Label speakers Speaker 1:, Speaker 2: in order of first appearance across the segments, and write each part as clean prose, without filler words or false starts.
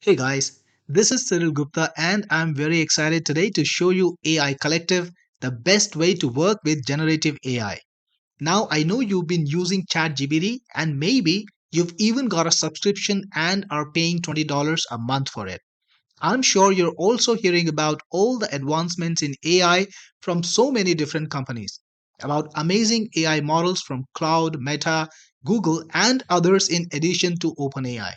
Speaker 1: Hey guys, this is Cyril Gupta and I'm very excited today to show you AI Collective, the best way to work with generative AI. Now, I know you've been using ChatGPT and maybe you've even got a subscription and are paying $20 a month for it. I'm sure you're also hearing about all the advancements in AI from so many different companies, about amazing AI models from Cloud, Meta, Google, and others in addition to OpenAI.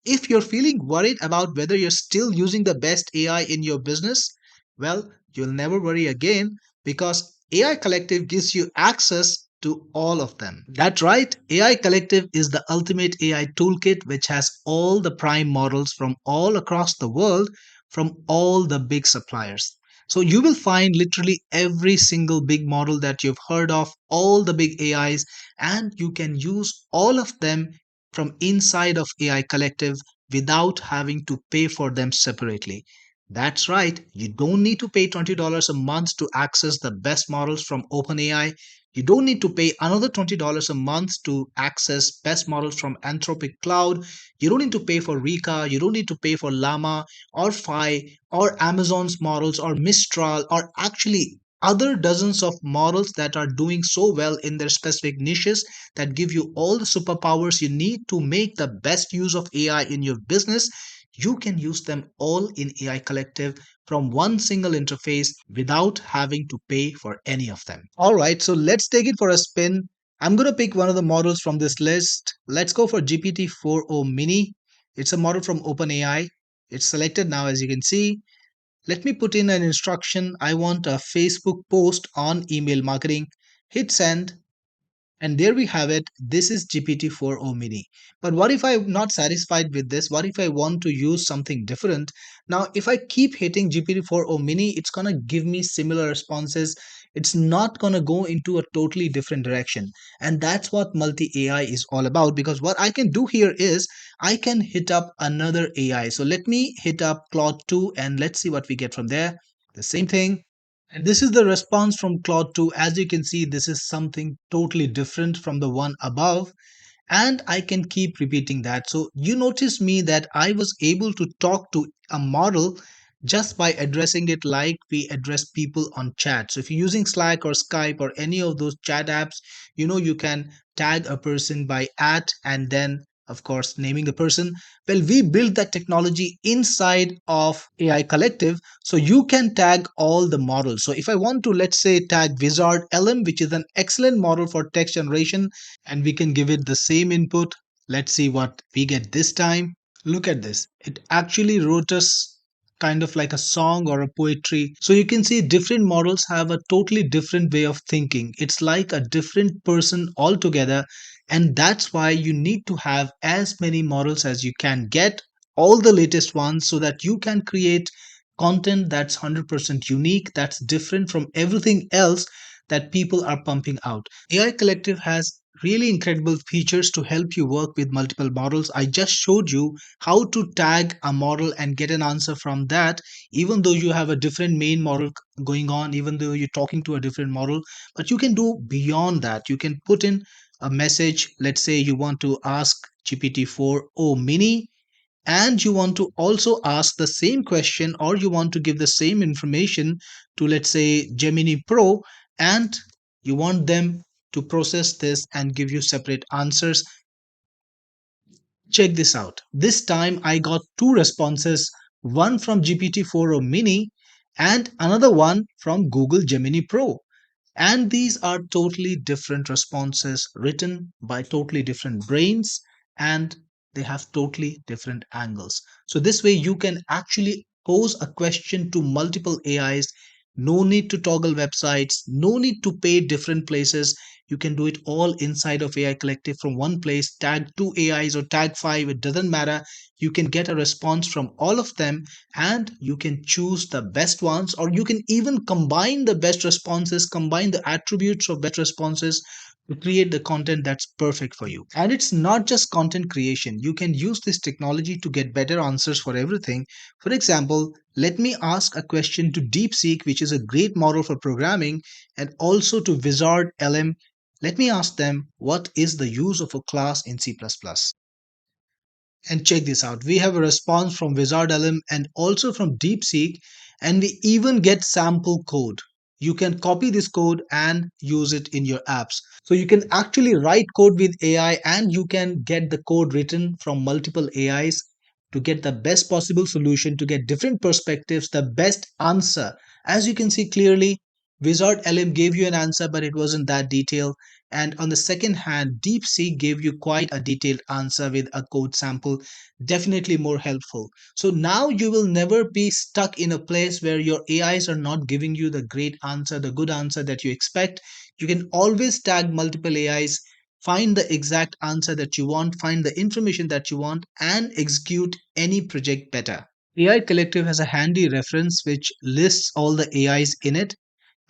Speaker 1: If you're feeling worried about whether you're still using the best AI in your business, well, you'll never worry again because AI Collective gives you access to all of them. That's right, AI Collective is the ultimate AI toolkit which has all the prime models from all across the world from all the big suppliers. So you will find literally every single big model that you've heard of, all the big AIs, and you can use all of them from inside of AI Collective without having to pay for them separately. That's right, you don't need to pay $20 a month to access the best models from OpenAI. You don't need to pay another $20 a month to access best models from Anthropic Cloud. You don't need to pay for Rika. You don't need to pay for Llama or Phi or Amazon's models or Mistral or actually other dozens of models that are doing so well in their specific niches that give you all the superpowers you need to make the best use of AI in your business. You can use them all in AI Collective from one single interface without having to pay for any of them. All right, so let's take it for a spin. I'm going to pick one of the models from this list. Let's go for GPT-4o Mini. It's a model from OpenAI. It's selected now, as you can see. Let me put in an instruction. I want a Facebook post on email marketing. Hit send. And there we have it. This is GPT-4o Mini. But what if I'm not satisfied with this? What if I want to use something different? Now, if I keep hitting GPT-4o Mini, it's going to give me similar responses. It's not going to go into a totally different direction. And that's what multi AI is all about. Because what I can do here is I can hit up another AI. So let me hit up Claude 2 and let's see what we get from there. The same thing. And this is the response from Claude 2. As you can see, this is something totally different from the one above. And I can keep repeating that. So you notice me that I was able to talk to a model just by addressing it like we address people on chat. So if you're using Slack or Skype or any of those chat apps, you can tag a person by at and then of course naming the person. Well, we built that technology inside of AI Collective so you can tag all the models. So if I want to, let's say, tag Wizard LM, which is an excellent model for text generation, and we can give it the same input. Let's see what we get this time. Look at this. It actually wrote us kind of like a song or a poetry. So you can see different models have a totally different way of thinking. It's like a different person altogether. And that's why you need to have as many models as you can get, all the latest ones, so that you can create content that's 100% unique, that's different from everything else that people are pumping out. AI Collective has really incredible features to help you work with multiple models. I just showed you how to tag a model and get an answer from that, even though you have a different main model going on, even though you're talking to a different model. But you can do beyond that. You can put in a message. Let's say you want to ask GPT-4o Mini and you want to also ask the same question or you want to give the same information to, let's say, Gemini Pro, and you want them to process this and give you separate answers. Check this out. This time I got two responses, one from GPT-4o Mini and another one from Google Gemini Pro. And these are totally different responses written by totally different brains, and they have totally different angles. So this way you can actually pose a question to multiple AIs. No need to toggle websites, no need to pay different places. You can do it all inside of AI Collective from one place. Tag two AIs or tag five, it doesn't matter. You can get a response from all of them and you can choose the best ones, or you can even combine the best responses, combine the attributes of best responses to create the content that's perfect for you. And it's not just content creation. You can use this technology to get better answers for everything. For example, let me ask a question to DeepSeek, which is a great model for programming, and also to Wizard LM. Let me ask them, what is the use of a class in C++? And check this out. We have a response from Wizard LM and also from DeepSeek, and we even get sample code. You can copy this code and use it in your apps. So you can actually write code with AI and you can get the code written from multiple AIs to get the best possible solution, to get different perspectives, the best answer. As you can see clearly, Wizard LM gave you an answer, but it wasn't that detailed. And on the second hand, DeepSeek gave you quite a detailed answer with a code sample, definitely more helpful. So now you will never be stuck in a place where your AIs are not giving you the great answer, the good answer that you expect. You can always tag multiple AIs, find the exact answer that you want, find the information that you want, and execute any project better. AI Collective has a handy reference which lists all the AIs in it,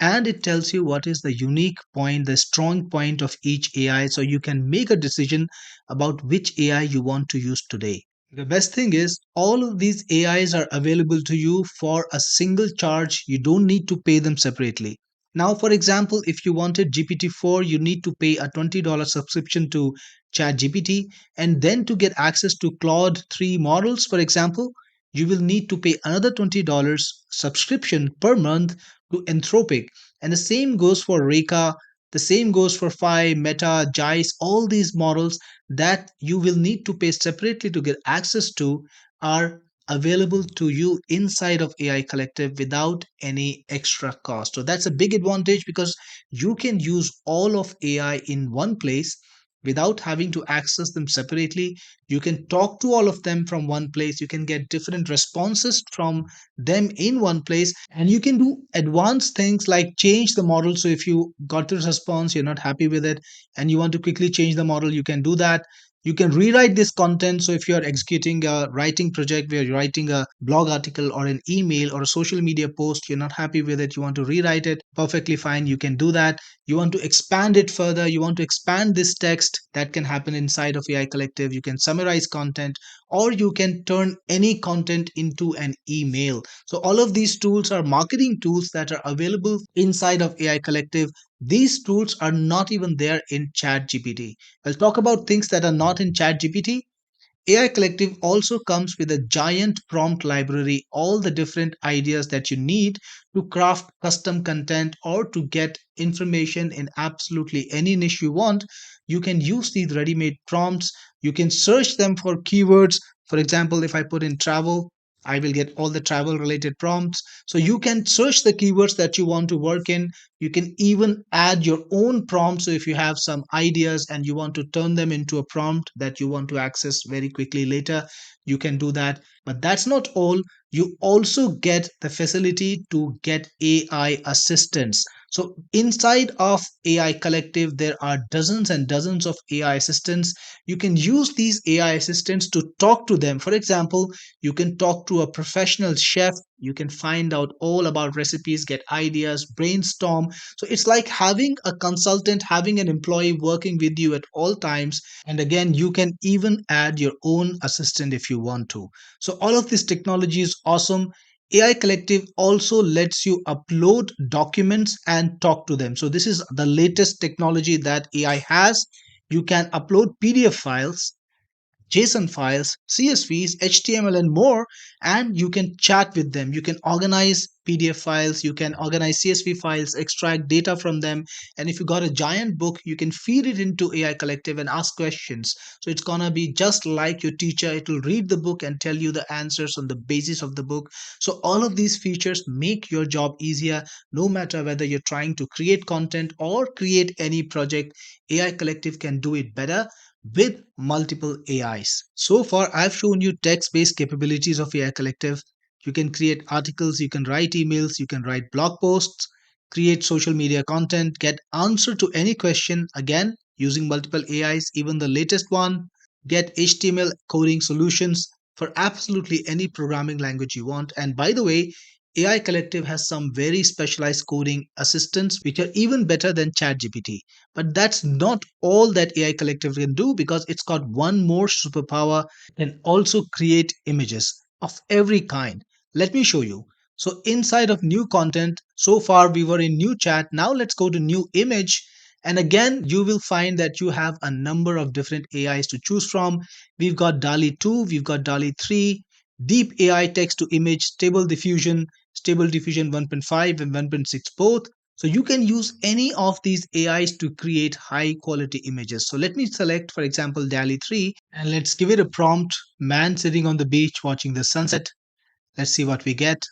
Speaker 1: and it tells you what is the unique point, the strong point of each AI, so you can make a decision about which AI you want to use today. The best thing is all of these AIs are available to you for a single charge. You don't need to pay them separately. Now, for example, if you wanted GPT-4, you need to pay a $20 subscription to ChatGPT, and then to get access to Claude 3 models, for example, you will need to pay another $20 subscription per month to Anthropic. And the same goes for Reka, the same goes for Phi, Meta, JICE, all these models that you will need to pay separately to get access to are available to you inside of AI Collective without any extra cost. So that's a big advantage because you can use all of AI in one place without having to access them separately. You can talk to all of them from one place. You can get different responses from them in one place, and you can do advanced things like change the model. So if you got the response, you're not happy with it, and you want to quickly change the model, you can do that. You can rewrite this content. So if you're executing a writing project where you're writing a blog article or an email or a social media post, you're not happy with it, you want to rewrite it, perfectly fine, you can do that. You want to expand it further, you want to expand this text, that can happen inside of AI Collective. You can summarize content, or you can turn any content into an email. So all of these tools are marketing tools that are available inside of AI Collective. These tools are not even there in ChatGPT. I'll talk about things that are not in ChatGPT. AI Collective also comes with a giant prompt library, all the different ideas that you need to craft custom content or to get information in absolutely any niche you want. You can use these ready made prompts. You can search them for keywords. For example, if I put in travel, I will get all the travel related prompts. So you can search the keywords that you want to work in. You can even add your own prompt. So if you have some ideas and you want to turn them into a prompt that you want to access very quickly later, you can do that. But that's not all. You also get the facility to get AI assistants. So inside of AI Collective, there are dozens and dozens of AI assistants. You can use these AI assistants to talk to them. For example, you can talk to a professional chef. You can find out all about recipes, get ideas, brainstorm. So it's like having a consultant, having an employee working with you at all times. And again, you can even add your own assistant if you want to. So all of this technology is awesome. AI Collective also lets you upload documents and talk to them. So this is the latest technology that AI has. You can upload PDF files, JSON files, CSVs, HTML, and more, and you can chat with them. You can organize PDF files, you can organize CSV files, extract data from them. And if you got a giant book, you can feed it into AI Collective and ask questions. So it's gonna be just like your teacher. It will read the book and tell you the answers on the basis of the book. So all of these features make your job easier, no matter whether you're trying to create content or create any project. AI Collective can do it better with multiple AIs. So far, I've shown you text-based capabilities of AI Collective. You can create articles, you can write emails, you can write blog posts, create social media content, get answer to any question, again, using multiple AIs, even the latest one, get HTML coding solutions for absolutely any programming language you want. And by the way, AI Collective has some very specialized coding assistants which are even better than ChatGPT. But that's not all that AI Collective can do, because it's got one more superpower. It can also create images of every kind. Let me show you. So inside of new content, so far we were in new chat. Now let's go to new image. And again, you will find that you have a number of different AIs to choose from. We've got DALI 2, we've got DALI 3, Deep AI text to image, Stable Diffusion 1.5 and 1.6 both. So you can use any of these AIs to create high quality images. So let me select, for example, DALI 3, and let's give it a prompt: man sitting on the beach watching the sunset. Let's see what we get.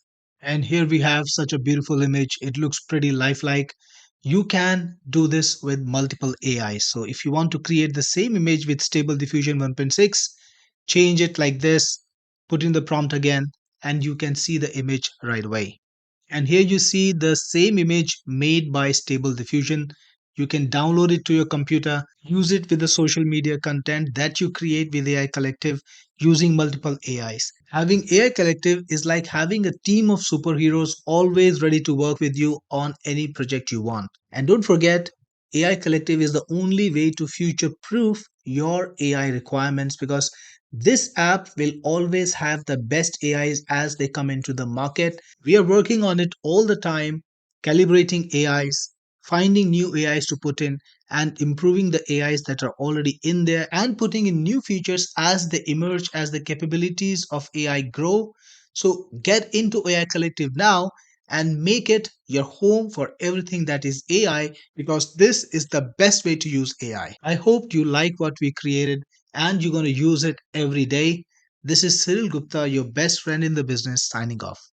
Speaker 1: And here we have such a beautiful image. It looks pretty lifelike. You can do this with multiple AIs. So if you want to create the same image with Stable Diffusion 1.6, change it like this, put in the prompt again, and you can see the image right away. And here you see the same image made by Stable Diffusion. You can download it to your computer, use it with the social media content that you create with AI Collective using multiple AIs. Having AI Collective is like having a team of superheroes always ready to work with you on any project you want. And don't forget, AI Collective is the only way to future proof your AI requirements, because this app will always have the best AIs as they come into the market. We are working on it all the time, calibrating AIs, finding new AIs to put in, and improving the AIs that are already in there, and putting in new features as they emerge, as the capabilities of AI grow. So get into AI Collective now and make it your home for everything that is AI, because this is the best way to use AI. I hope you like what we created and you're going to use it every day. This is Cyril Gupta, your best friend in the business, signing off.